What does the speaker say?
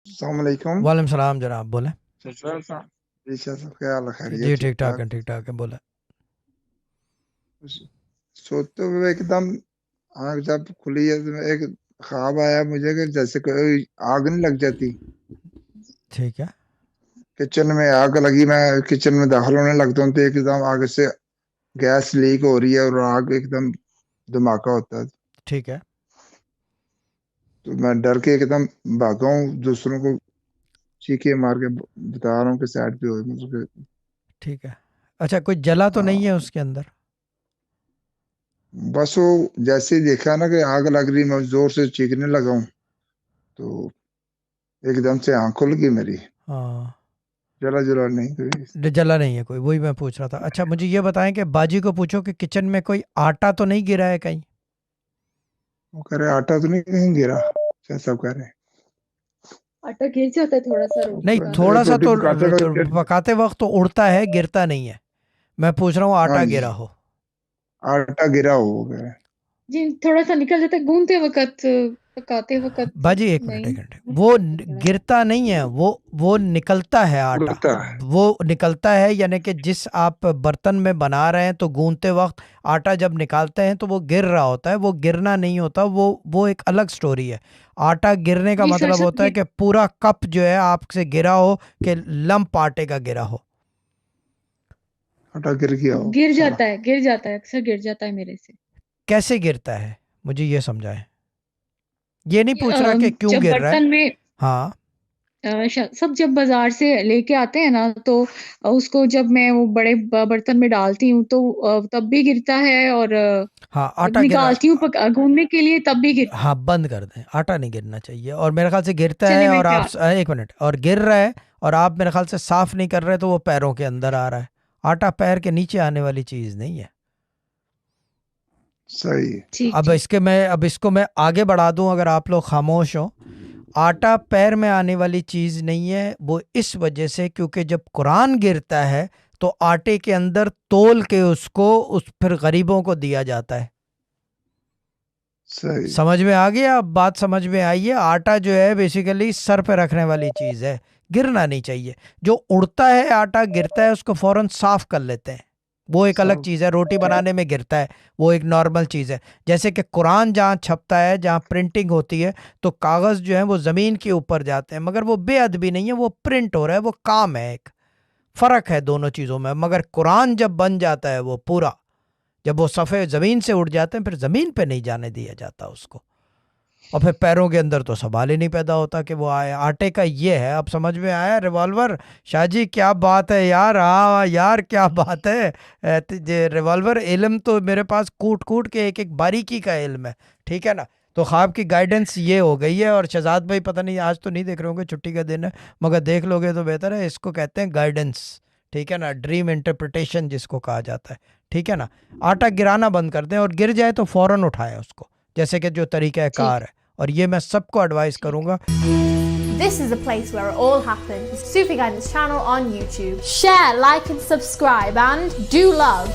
अस्सलाम वालेकुम। वालेकुम सलाम जनाब, बोले। सर साहब जी, सर साहब क्या हाल है? जी खैरियत, ठीक ठाक? ठीक ठाक है, बोले। सोते हुए एकदम आँख जब खुली है तो एक ख्वाब आया मुझे कि जैसे कोई आग नहीं लग जाती। ठीक है। किचन में आग लगी, मैं किचन में दाखिल होने लगता हूँ तो एकदम आग से गैस लीक हो रही है और आग एकदम धमाका होता है। ठीक है। तो मैं डर के एकदम भागा हूँ, दूसरों को चीखे मार के बता रहा हूँ कि साइड पे हो, मतलब कि ठीक है। अच्छा, कोई जला तो नहीं है हाँ। उसके अंदर? बस वो जैसे ही देखा ना कि आग लग रही, मैं जोर से चीखने लगा हूँ तो एकदम से आंख खुल गई मेरी। हाँ। जला जला नहीं कोई। जला नहीं है कोई, वही मैं पूछ रहा था। अच्छा, मुझे ये बताएं कि बाजी को पूछो कि किचन में कोई आटा तो नहीं गिरा है कहीं? वो कह रहे आटा तो नहीं कहीं गिरा, क्या सब कह रहे हैं। आटा गिर जाता है थोड़ा सा रोटी नहीं, का। थोड़ा एक सा रोटी तो पकाते पकाते वक्त तो उड़ता है, गिरता नहीं है। मैं पूछ रहा हूँ हाँ आटा जी, गिरा हो। आटा गिरा हो गया। जी थोड़ा सा निकल जाता है गूंदते वक्त, पकाते वक्त बाजी एक मिनट, नहीं। एक मिनट। वो गिरता नहीं है, वो निकलता है आटा। उड़ता है। वो निकलता है, यानी कि जिस आप बर्तन में बना रहे हैं तो गूंदते वक्त आटा जब निकालते हैं तो वो गिर रहा होता है, वो गिरना नहीं होता। वो एक अलग स्टोरी है। आटा गिरने का जी सर, मतलब सब होता है कि पूरा कप जो है आपसे गिरा हो, कि लंप आटे का गिरा हो। आटा गिर गया हो गिर सारा। जाता है, गिर जाता है, अक्सर गिर जाता है मेरे से। कैसे गिरता है, मुझे ये समझाएं। ये नहीं पूछ रहा कि क्यों जब गिर रहा है। बर्तन में हाँ। सब जब बाजार से लेके आते हैं ना, तो उसको जब मैं वो बड़े बर्तन में डालती हूँ तो तब भी गिरता है, और हाँ, जब आटा गिरा। निकालती हूँ गूंदने के लिए तब भी गिरता है। हाँ, बंद कर दें, आटा नहीं गिरना चाहिए। और मेरे ख्याल से गिरता चले है मैं और आप क्या। एक मिनट, और गिर रहा है और आप मेरे ख्याल से साफ नहीं कर रहे, तो वो पैरों के अंदर आ रहा है। आटा पैर के नीचे आने वाली चीज नहीं है। सही है। ठीक ठीक। अब इसको मैं आगे बढ़ा दूं, अगर आप लोग खामोश हो। आटा पैर में आने वाली चीज नहीं है, वो इस वजह से क्योंकि जब कुरान गिरता है तो आटे के अंदर तोल के उसको उस फिर गरीबों को दिया जाता है। सही। समझ में आ गया? अब बात समझ में आई है। आटा जो है बेसिकली सर पे रखने वाली चीज है, गिरना नहीं चाहिए। जो उड़ता है, आटा गिरता है, उसको फौरन साफ कर लेते हैं, वो एक अलग सब चीज है। रोटी बनाने में गिरता है, वो एक नॉर्मल चीज है। जैसे कि कुरान जहाँ छपता है, जहाँ प्रिंटिंग होती है, तो कागज जो है वो जमीन के ऊपर जाते हैं, मगर वो बेअदबी नहीं है, वो प्रिंट हो रहा है, वो काम है। एक फर्क है दोनों चीजों में। मगर कुरान जब बन जाता है वो पूरा, जब वो सफ़े ज़मीन से उड़ जाते हैं, फिर ज़मीन पे नहीं जाने दिया जाता उसको। और फिर पैरों के अंदर तो सवाल ही नहीं पैदा होता कि वो आए। आटे का ये है। अब समझ में आया रिवॉल्वर? शाहजी क्या बात है यार, हाँ यार क्या बात है। ये रिवॉल्वर इल्म तो मेरे पास कूट कूट के एक एक बारीकी का इल्म है, ठीक है ना। तो ख्वाब की गाइडेंस ये हो गई है। और शहजाद भाई पता नहीं आज तो नहीं देख रहे होंगे, छुट्टी का दिन है, मगर देख लोगे तो बेहतर है। इसको कहते हैं गाइडेंस, ठीक है ना, ड्रीम इंटरप्रिटेशन जिसको कहा जाता है, ठीक है ना। आटा गिराना बंद कर दें, और गिर जाए तो फौरन उठाएं उसको, जैसे कि जो तरीका है कार ठीक है। और ये मैं सबको एडवाइस ठीक। करूंगा। This is the place where it all happens. Sufi Guidance channel on YouTube. Share, like and subscribe, and do love.